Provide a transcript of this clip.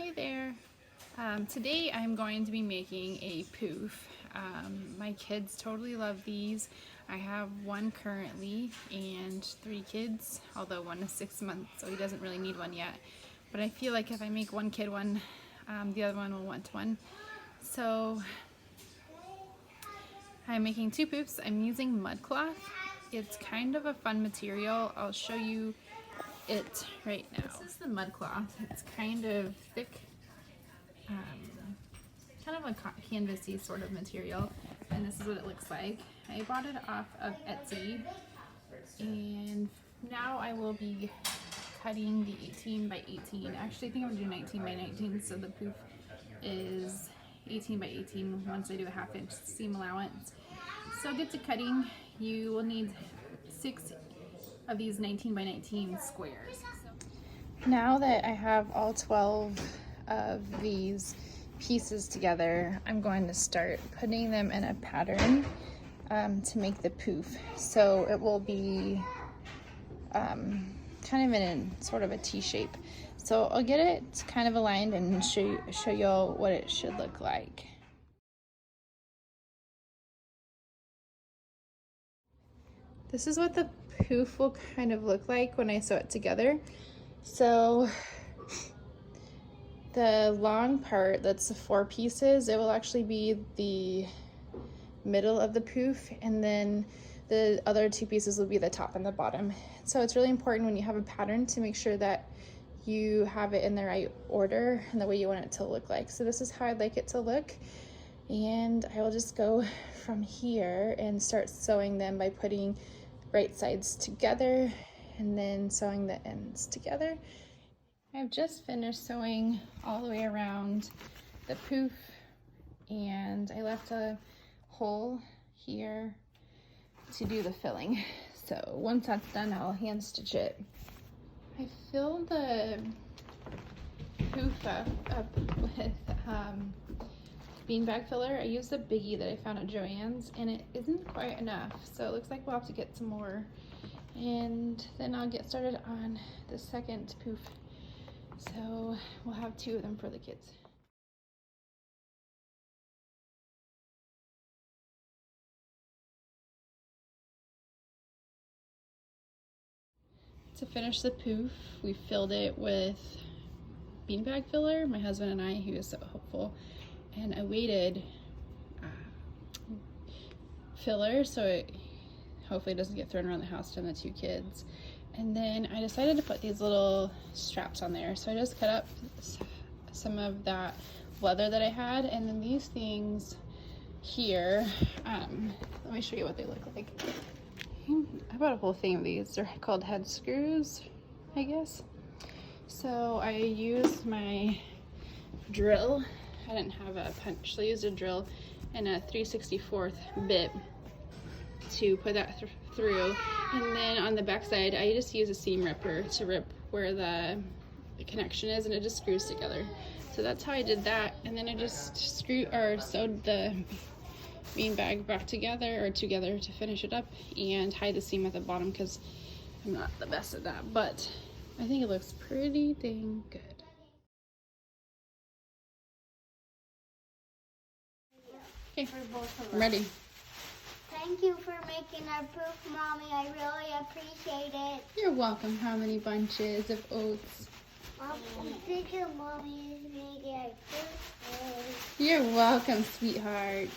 Hi there. Today I'm going to be making a poof. My kids totally love these. I have one currently and 3 kids, although one is 6 months, so he doesn't really need one yet. But I feel like if I make one kid one, the other one will want one. So I'm making 2 poofs. I'm using mud cloth. It's kind of a fun material. I'll show you it right now. This is the mud cloth. It's kind of thick, kind of a canvasy sort of material, and this is what it looks like. I bought it off of Etsy, and now I will be cutting the 18 by 18. Actually, I think I'm gonna do 19 by 19, so the poof is 18 by 18 once I do a 1/2 inch seam allowance. So get to cutting. You will need 6 of these 19 by 19 squares. Now that I have all 12 of these pieces together, I'm going to start putting them in a pattern to make the poof. So it will be kind of in sort of a T shape. So I'll get it kind of aligned and show y'all what it should look like. This is what the poof will kind of look like when I sew it together. So the long part, that's the 4 pieces, it will actually be the middle of the poof, and then the other 2 pieces will be the top and the bottom. So it's really important when you have a pattern to make sure that you have it in the right order and the way you want it to look like. So this is how I'd like it to look, and I will just go from here and start sewing them by putting right sides together and then sewing the ends together. I've just finished sewing all the way around the poof, and I left a hole here to do the filling. So once that's done, I'll hand stitch it. I filled the poof up with beanbag filler. I used a biggie that I found at Joann's, and it isn't quite enough, so it looks like we'll have to get some more, and then I'll get started on the second poof. So we'll have 2 of them for the kids. To finish the poof, we filled it with beanbag filler, my husband and I, he was so hopeful, and a weighted filler so it hopefully doesn't get thrown around the house from the 2 kids. And then I decided to put these little straps on there, so I just cut up some of that leather that I had, and then these things here, let me show you what they look like. I bought a whole thing of these. They're called head screws, I guess. So I used my drill. I didn't have a punch, so I used a drill and a 3/64 bit to put that through. And then on the back side, I just use a seam ripper to rip where the connection is, and it just screws together. So that's how I did that. And then I just sewed the beanbag back together to finish it up, and hide the seam at the bottom because I'm not the best at that, but I think it looks pretty dang good. Okay, I'm ready. Thank you for making our poof, Mommy. I really appreciate it. You're welcome. How many bunches of oats? Thank you, Mommy, is making our poof. You're welcome, sweetheart.